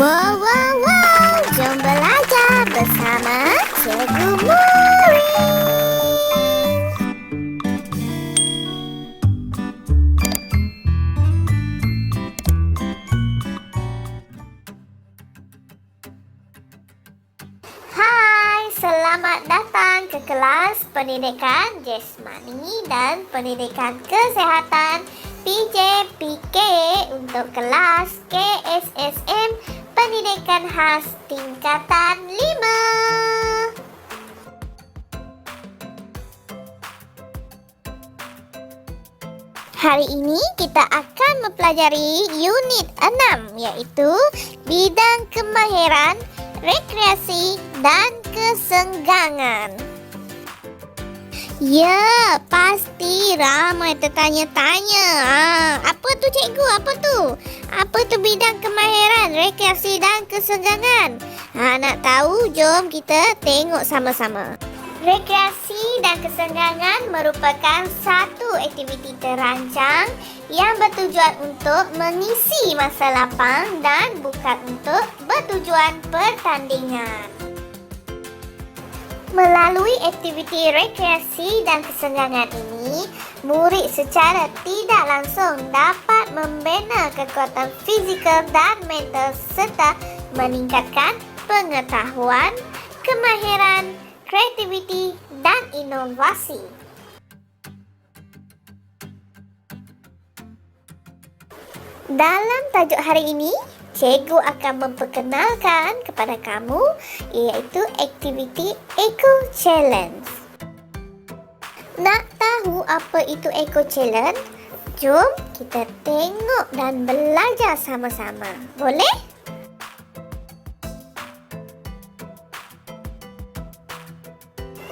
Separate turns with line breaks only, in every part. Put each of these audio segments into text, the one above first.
Wow, wow, wow! Jom belajar bersama Cikgu Muri. Hai, selamat datang ke kelas Pendidikan Jasmani dan Pendidikan Kesehatan PJPK untuk kelas KSSM Pendidikan Khas Tingkatan 5. Hari ini kita akan mempelajari unit 6 iaitu bidang kemahiran, rekreasi dan kesenggangan. Ya, pasti ramai tertanya-tanya. Apa tu cikgu? Apa tu? Apa tu bidang kemahiran, rekreasi dan kesenggangan? Nak tahu? Jom kita tengok sama-sama. Rekreasi dan kesenggangan merupakan satu aktiviti terancang yang bertujuan untuk mengisi masa lapang dan bukan untuk bertujuan pertandingan. Melalui aktiviti rekreasi dan kesenggangan ini, murid secara tidak langsung dapat membina kekuatan fizikal dan mental serta meningkatkan pengetahuan, kemahiran, kreativiti dan inovasi. Dalam tajuk hari ini, cikgu akan memperkenalkan kepada kamu iaitu aktiviti Eco Challenge. Nak tahu apa itu Eco Challenge? Jom kita tengok dan belajar sama-sama. Boleh?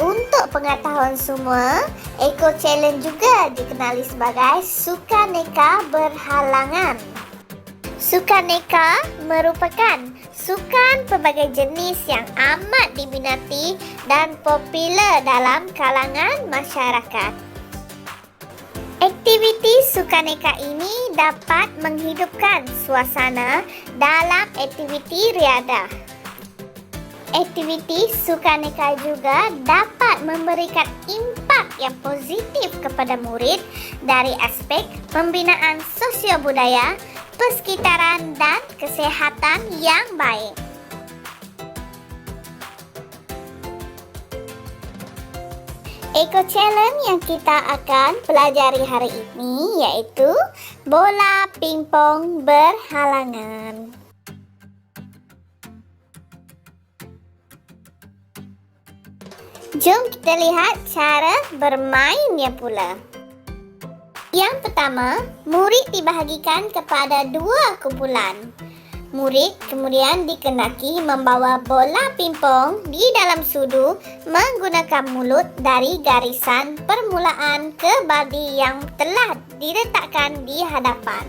Untuk pengetahuan semua, Eco Challenge juga dikenali sebagai sukaneka berhalangan. Sukaneka merupakan sukan pelbagai jenis yang amat diminati dan popular dalam kalangan masyarakat. Aktiviti sukaneka ini dapat menghidupkan suasana dalam aktiviti riadah. Aktiviti sukaneka juga dapat memberikan impak yang positif kepada murid dari aspek pembinaan sosial budaya, persekitaran dan kesihatan yang baik. Eco Challenge yang kita akan pelajari hari ini iaitu bola pingpong berhalangan. Jom kita lihat cara bermainnya pula. Yang pertama, murid dibahagikan kepada 2 kumpulan. Murid kemudian dikenaki membawa bola pingpong di dalam sudu menggunakan mulut dari garisan permulaan ke baldi yang telah diletakkan di hadapan.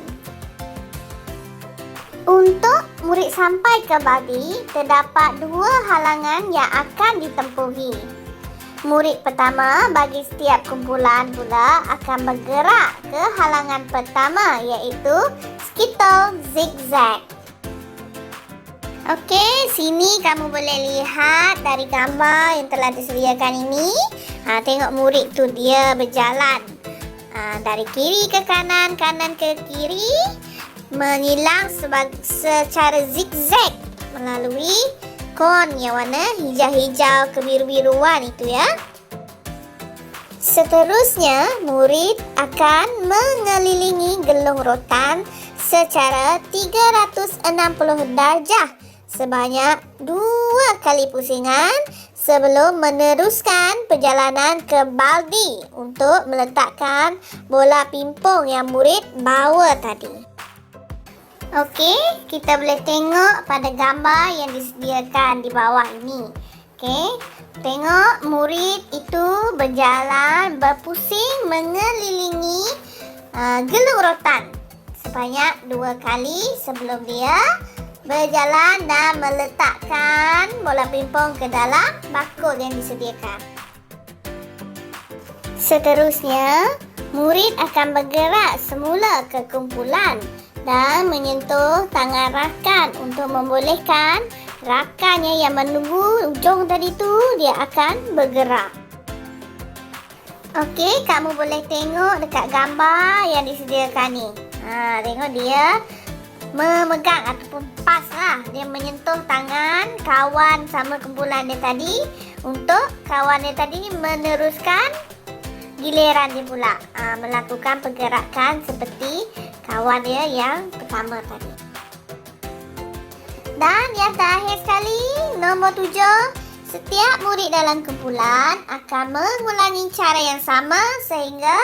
Untuk murid sampai ke baldi, terdapat 2 halangan yang akan ditempuhi. Murid pertama bagi setiap kumpulan pula akan bergerak ke halangan pertama iaitu skittle zigzag. Okey, sini kamu boleh lihat dari gambar yang telah disediakan ini. Tengok murid tu dia berjalan dari kiri ke kanan, kanan ke kiri, menyilang secara zigzag melalui kon yang warna hijau-hijau kebiru-biruan itu ya. Seterusnya, murid akan mengelilingi gelung rotan secara 360 darjah sebanyak 2 kali pusingan sebelum meneruskan perjalanan ke baldi untuk meletakkan bola pingpong yang murid bawa tadi. Okey, kita boleh tengok pada gambar yang disediakan di bawah ini. Okey, tengok murid itu berjalan berpusing mengelilingi gelung rotan sebanyak 2 kali sebelum dia berjalan dan meletakkan bola pingpong ke dalam bakul yang disediakan. Seterusnya, murid akan bergerak semula ke kumpulan dan menyentuh tangan rakan untuk membolehkan rakannya yang menunggu ujung tadi tu dia akan bergerak. Okey, kamu boleh tengok dekat gambar yang disediakan ni. Tengok dia memegang ataupun pas lah. Dia menyentuh tangan kawan sama kumpulan dia tadi untuk kawan dia tadi meneruskan giliran dia pula melakukan pergerakan seperti kawan dia yang pertama tadi. Dan yang terakhir sekali, nombor 7, setiap murid dalam kumpulan akan mengulangi cara yang sama sehingga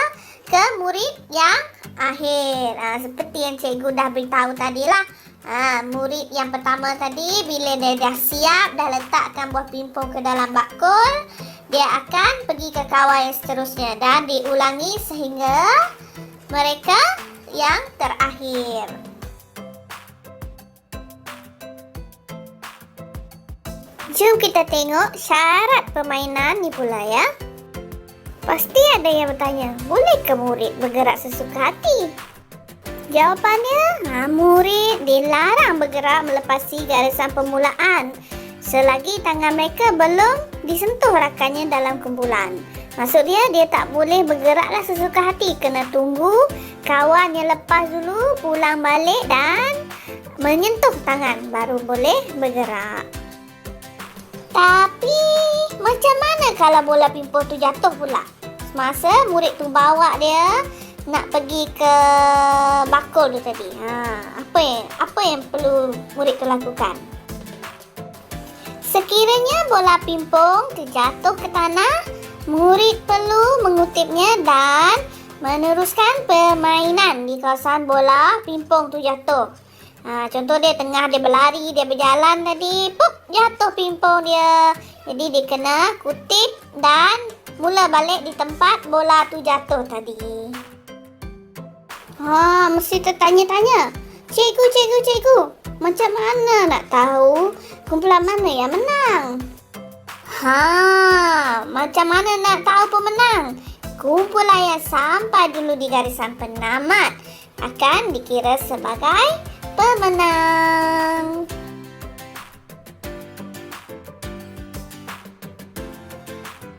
ke murid yang akhir. Seperti yang cikgu dah beritahu tadilah. Murid yang pertama tadi bila dia dah siap, dah letakkan buah pimpong ke dalam bakul, dia akan pergi ke kawan yang seterusnya dan diulangi sehingga mereka yang terakhir. Jom kita tengok syarat permainan ni pula ya. Pasti ada yang bertanya, bolehkah murid bergerak sesuka hati? Jawapannya, murid dilarang bergerak melepasi garisan permulaan selagi tangan mereka belum disentuh rakannya dalam kumpulan. Maksud dia tak boleh bergeraklah sesuka hati. Kena tunggu kawan yang lepas dulu, pulang balik dan menyentuh tangan baru boleh bergerak. Tapi macam mana kalau bola pimpong tu jatuh pula? Semasa murid tu bawa dia nak pergi ke bakul tu tadi. Apa yang perlu murid tu lakukan? Sekiranya bola pimpong terjatuh ke tanah, murid perlu mengutipnya dan meneruskan permainan di kawasan bola pimpong tu jatuh. Contoh dia tengah dia berlari, dia berjalan tadi, jatuh pimpong dia. Jadi dia kena kutip dan mula balik di tempat bola tu jatuh tadi. Mesti tertanya-tanya. Cikgu, macam mana nak tahu kumpulan mana yang menang? Macam mana nak tahu pemenang? Kumpulan yang sampai dulu di garisan penamat akan dikira sebagai pemenang.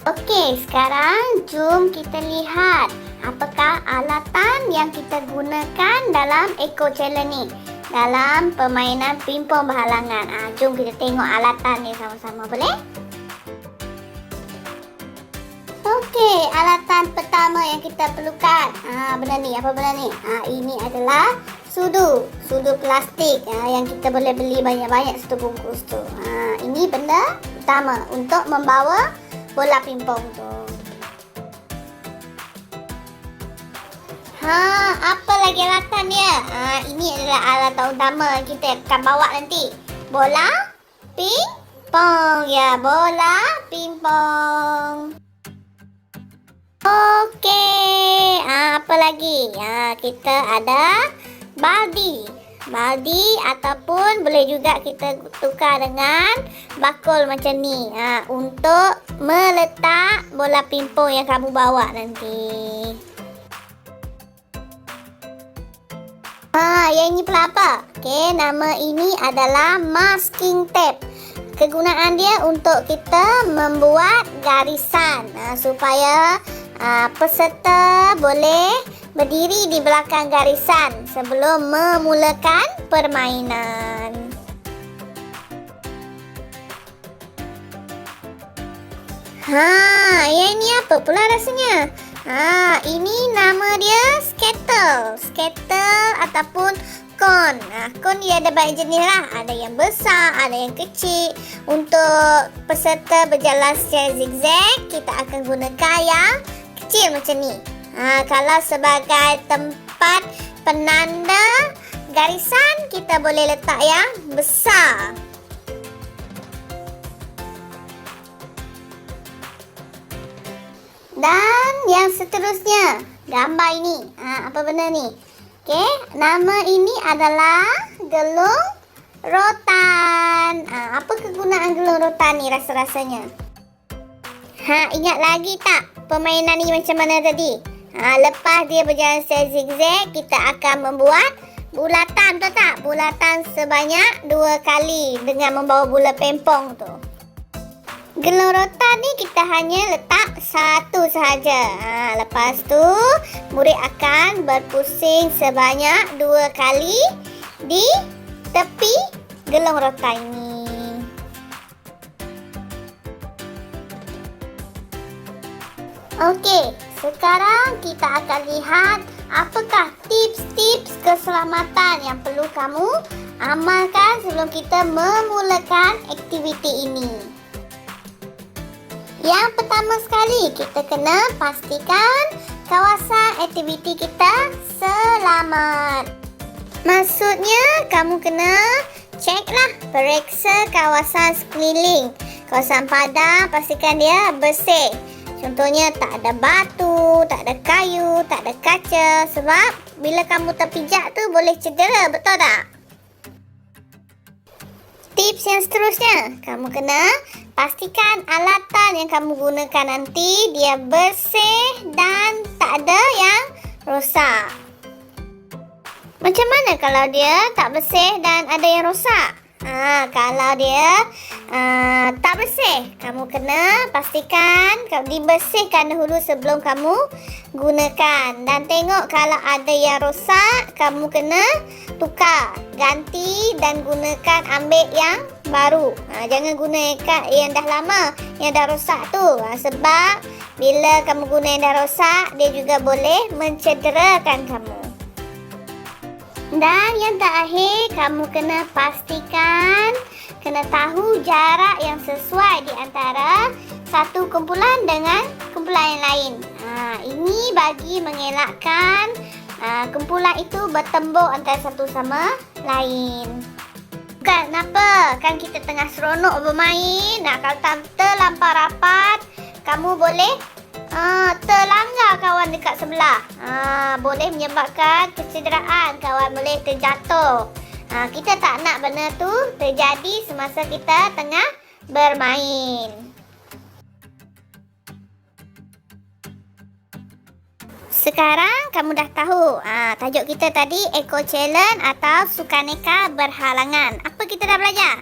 Okey, sekarang jom kita lihat apakah alatan yang kita gunakan dalam Eco Challenge ni, dalam permainan pimpong berhalangan. Jom kita tengok alatan ni sama-sama, boleh? Okey, alatan pertama yang kita perlukan. Benda ni, apa benda ni? Ini adalah sudu plastik yang kita boleh beli banyak-banyak satu bungkus tu. Ini benda pertama untuk membawa bola pimpong tu. Apa lagi alatan dia? Ini adalah alatan utama kita akan bawa nanti. Bola pimpong. Ya, bola pimpong. Okey, apa lagi? Kita ada baldi ataupun boleh juga kita tukar dengan bakul macam ni untuk meletak bola pimpong yang kamu bawa nanti. Yang ini pula apa? Okey, nama ini adalah masking tape. Kegunaan dia untuk kita membuat garisan supaya peserta boleh berdiri di belakang garisan sebelum memulakan permainan. Yang ini apa pula rasanya? Ini nama dia skater ataupun kon. Kon dia ada banyak jenis lah. Ada yang besar, ada yang kecil. Untuk peserta berjalan secara zigzag, kita akan gunakan yang kecil macam ni. Kalau sebagai tempat penanda garisan, kita boleh letak yang besar. Dan yang seterusnya, gambar ini. Apa benda ni? Okey, nama ini adalah gelung rotan. Apa kegunaan gelung rotan ni rasa-rasanya? Ingat lagi tak permainan ni macam mana tadi? Lepas dia berjalan secara zigzag, kita akan membuat bulatan, betul tak? Bulatan sebanyak 2 kali dengan membawa bola pempong tu. Gelung rotan ni kita hanya letak satu sahaja. Lepas tu murid akan berpusing sebanyak 2 kali di tepi gelung rotan ini. Okey, sekarang kita akan lihat apakah tips-tips keselamatan yang perlu kamu amalkan sebelum kita memulakan aktiviti ini. Yang pertama sekali, kita kena pastikan kawasan aktiviti kita selamat. Maksudnya, kamu kena ceklah, periksa kawasan sekeliling. Kawasan padang, pastikan dia bersih. Contohnya, tak ada batu, tak ada kayu, tak ada kaca. Sebab bila kamu terpijak tu boleh cedera, betul tak? Tips yang seterusnya, kamu kena pastikan alatan yang kamu gunakan nanti dia bersih dan tak ada yang rosak. Macam mana kalau dia tak bersih dan ada yang rosak? Kalau dia tak bersih, kamu kena pastikan dibersihkan dahulu sebelum kamu gunakan. Dan tengok kalau ada yang rosak, kamu kena tukar, ganti dan gunakan, ambil yang baru. Jangan gunakan yang dah lama, yang dah rosak tu. Sebab bila kamu guna yang dah rosak, dia juga boleh mencederakan kamu. Dan yang terakhir, kamu kena pastikan, kena tahu jarak yang sesuai di antara satu kumpulan dengan kumpulan yang lain. Ini bagi mengelakkan kumpulan itu bertembur antara satu sama lain. Kenapa? Kan kita tengah seronok bermain. Kalau terlampau rapat, kamu boleh terlanggar kawan dekat sebelah. Boleh menyebabkan kecederaan, kawan boleh terjatuh. Kita tak nak benda tu terjadi semasa kita tengah bermain. Sekarang kamu dah tahu tajuk kita tadi, Eco Challenge atau Sukaneka Berhalangan. Apa kita dah belajar?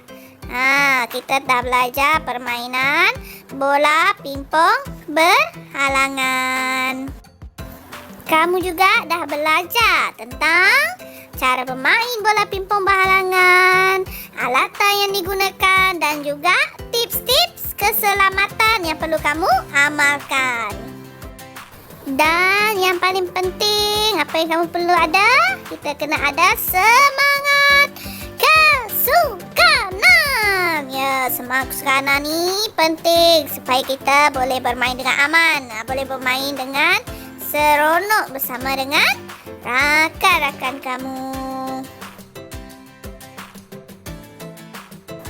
Kita dah belajar permainan bola pingpong berhalangan. Kamu juga dah belajar tentang cara bermain bola pingpong berhalangan, alatan yang digunakan dan juga tips-tips keselamatan yang perlu kamu amalkan. Dan yang paling penting, apa yang kamu perlu ada? Kita kena ada semangat kesukanan. Ya, semangat kesukanan ni penting supaya kita boleh bermain dengan aman, boleh bermain dengan seronok bersama dengan rakan-rakan kamu.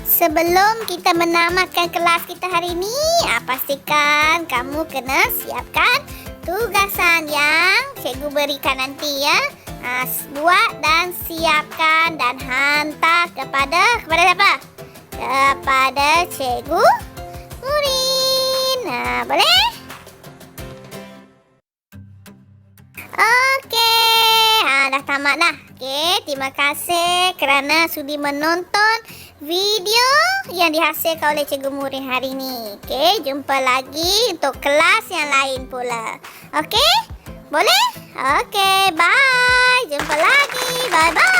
Sebelum kita menamatkan kelas kita hari ini, pastikan kamu kena siapkan tugasan yang cikgu berikan nanti ya. Buat dan siapkan dan hantar kepada siapa? Kepada cikgu Murin. Boleh? Okey, dah tamat dah. Okey, terima kasih kerana sudi menonton video yang dihasilkan oleh Cikgu Murin hari ini. Okey, jumpa lagi untuk kelas yang lain pula. Okey? Boleh? Okey, bye. Jumpa lagi. Bye-bye.